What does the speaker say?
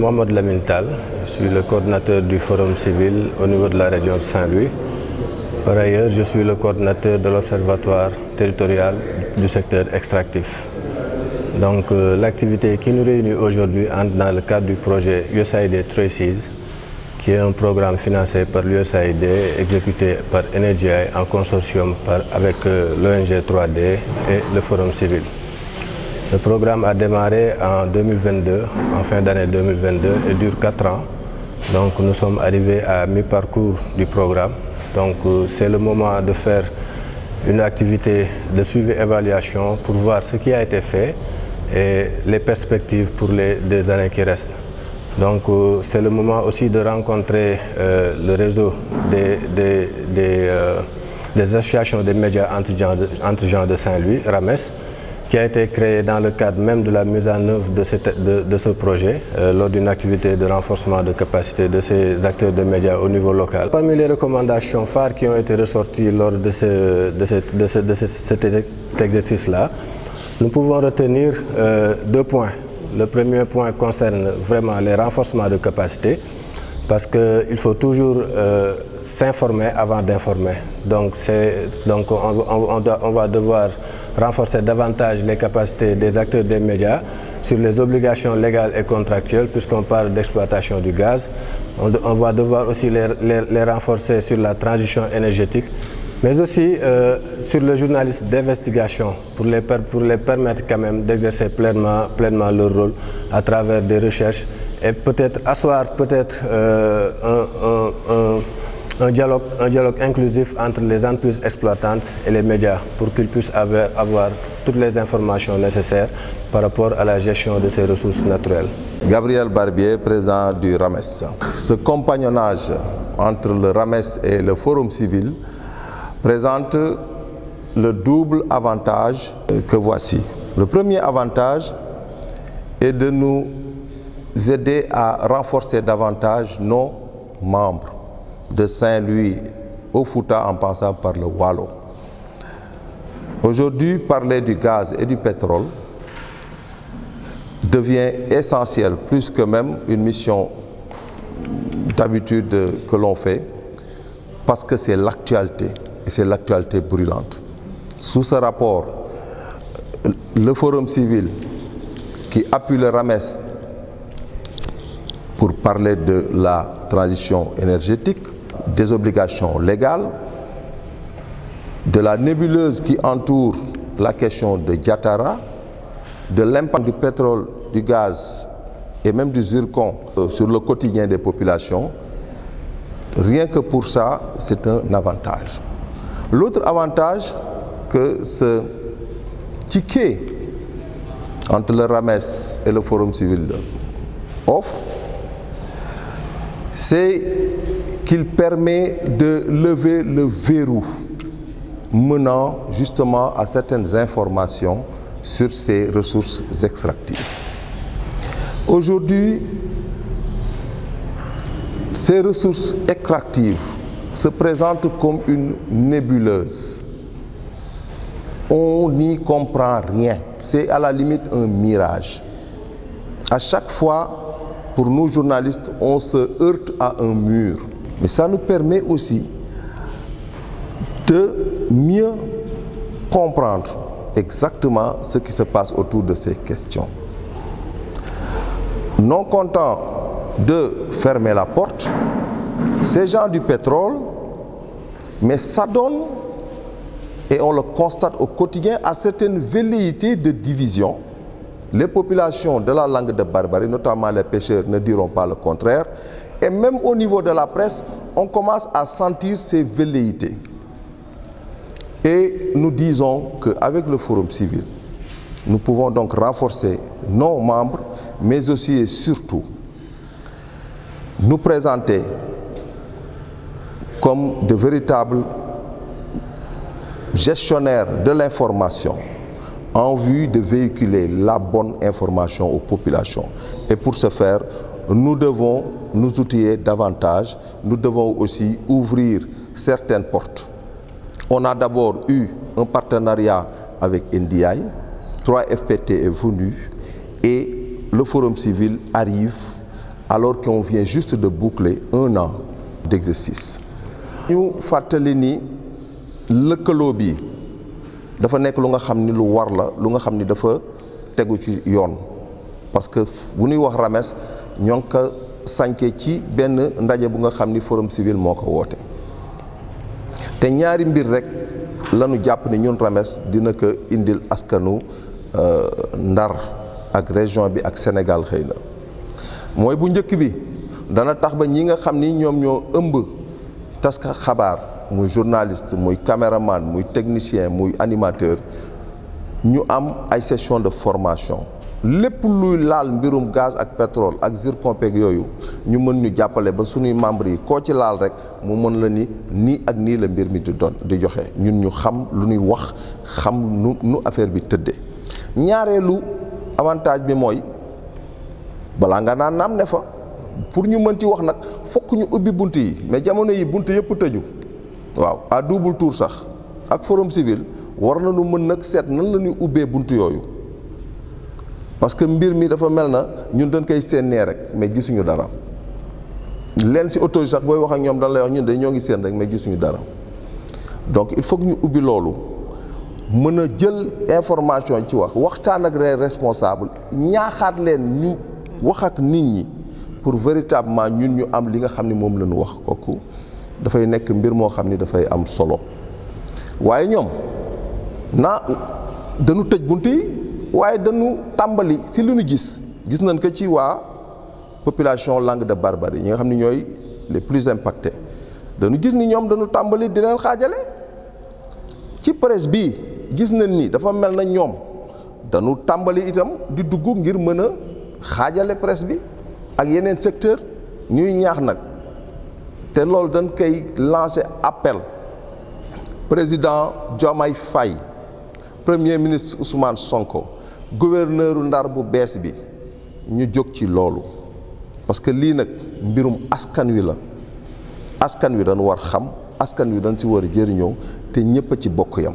Mohamed Lamine Tall, je suis le coordinateur du Forum civil au niveau de la région de Saint-Louis. Par ailleurs, je suis le coordinateur de l'Observatoire territorial du secteur extractif. Donc, l'activité qui nous réunit aujourd'hui entre dans le cadre du projet USAID Traces, qui est un programme financé par l'USAID, exécuté par NRGI en consortium avec l'ONG 3D et le Forum civil. Le programme a démarré en 2022, en fin d'année 2022, et dure 4 ans. Donc nous sommes arrivés à mi-parcours du programme. Donc c'est le moment de faire une activité de suivi-évaluation pour voir ce qui a été fait et les perspectives pour les 2 années qui restent. Donc c'est le moment aussi de rencontrer le réseau des associations des médias entre gens de Saint-Louis, RAMES, qui a été créé dans le cadre même de la mise en œuvre de ce projet lors d'une activité de renforcement de capacité de ces acteurs de médias au niveau local. Parmi les recommandations phares qui ont été ressorties lors de cet exercice-là, nous pouvons retenir 2 points. Le premier point concerne vraiment les renforcements de capacité, parce qu'il faut toujours s'informer avant d'informer. Donc on va devoir renforcer davantage les capacités des acteurs des médias sur les obligations légales et contractuelles, puisqu'on parle d'exploitation du gaz. On va devoir aussi les renforcer sur la transition énergétique, mais aussi sur le journalisme d'investigation, pour les permettre quand même d'exercer pleinement leur rôle à travers des recherches et peut-être asseoir un dialogue inclusif entre les entreprises exploitantes et les médias pour qu'ils puissent avoir toutes les informations nécessaires par rapport à la gestion de ces ressources naturelles. Gabriel Barbier, président du RAMES. Ce compagnonnage entre le RAMES et le Forum civil présente le double avantage que voici. Le premier avantage est de nous aider à renforcer davantage nos membres, de Saint-Louis au Fouta en passant par le Wallo. Aujourd'hui, parler du gaz et du pétrole devient essentiel, plus que même une mission d'habitude que l'on fait, parce que c'est l'actualité, et c'est l'actualité brûlante. Sous ce rapport, le Forum civil qui appuie le RAMES pour parler de la transition énergétique, des obligations légales, de la nébuleuse qui entoure la question de Diatara, de l'impact du pétrole, du gaz et même du zircon sur le quotidien des populations. Rien que pour ça, c'est un avantage. L'autre avantage que ce ticket entre le RAMES et le Forum civil offre, c'est qu'il permet de lever le verrou menant justement à certaines informations sur ces ressources extractives. Aujourd'hui, ces ressources extractives se présentent comme une nébuleuse. On n'y comprend rien. C'est à la limite un mirage. À chaque fois, pour nous journalistes, on se heurte à un mur. Mais ça nous permet aussi de mieux comprendre exactement ce qui se passe autour de ces questions. Non content de fermer la porte, ces gens du pétrole, mais s'adonnent, et on le constate au quotidien, à certaines velléités de division. Les populations de la langue de Barbarie, notamment les pêcheurs, ne diront pas le contraire. Et même au niveau de la presse, on commence à sentir ces velléités. Et nous disons qu'avec le Forum civil, nous pouvons donc renforcer nos membres, mais aussi et surtout nous présenter comme de véritables gestionnaires de l'information, en vue de véhiculer la bonne information aux populations. Et pour ce faire, nous devons nous outiller davantage, nous devons aussi ouvrir certaines portes. On a d'abord eu un partenariat avec NDI, 3FPT est venu et le Forum civil arrive alors qu'on vient juste de boucler 1 an d'exercice. ñu fàttali ni lëkkaloo bi dafa nekk lu nga xam ni lu war la lu nga xam ni dafa tegu ci yoon parce que bu ñuy wax RAMES ñoo ngi ko sànke ci benn ndaje bu nga xam ni Forum Civil moo ko woote te ñaari mbir rek lañu jàpp ni ñun RAMES dina ko indil askanu Ndar ak région bi ak Sénégal xëy na mooy bu njëkk bi dana tax ba ñi nga xam ni ñoom ñoo ëmb taska xabaar muy journaliste muy caméraman muy technicien muy animateur ñu am ay session de formation lépp luy laal mbirum gaz ak pétrole ak zircon peeg yooyu ñu mën ñu jàppale ba suñuy membres yi koo ci laal rek mu mën la ni nii ak nii la mbir mi di joxe ñun ñu xam lu ñuy wax xam nu affaire bi tëddee. ñaareelu avantage bi mooy balaa nga naan naam ne fa pour ñu mën ci wax nag fokk ñu ubbi bunt yi mais jamono yi bunt yëpp tëju waaw à double tour sax ak Forum Civil war nañu mën nag seet nan la ñuy ubbee bunt yooyu parce que mbir mi dafa mel na ñun dañ koy séenee rek mais gisuñu dara leen ci autorité sax booy wax ak ñoom dañ lay wax ñun dañ ñoo ngi séen rek mais gisuñu dara donc il faut que ñu ubbi loolu mën a jël information yi ci waxtaan ak les responsables ñaaxaat leen ñu wax ak nit ñi pour véritablement ñun ñu am li nga xam ni moom la ñu wax kooku dafay nekk mbir moo xam ni dafay am solo waaye ñoom dañu tëj bunt yi waaye dañu tàmbali si li ñu gis nañ ko ci waa population Langue de Barbarie ñi nga xam ni ñooy les plus impactés dañu gis ni ñoom dañu tàmbali di leen xaajale ci presse bi gis nañ ni dafa mel na ñoom dañu tàmbali itam di dugg ngir mën a xaajale presse bi ak yeneen secteur ñuy ñaax nag te loolu dañ koy lancer appel président Diomaye Faye premier ministre Ousmane Sonko gouverneur Ndar bu bees bi ñu jóg ci loolu parce que lii nag mbirum askan wi la askan wi dañu war xam askan wi dañ ci war a jëriñoo te ñëpp a ci bokk yam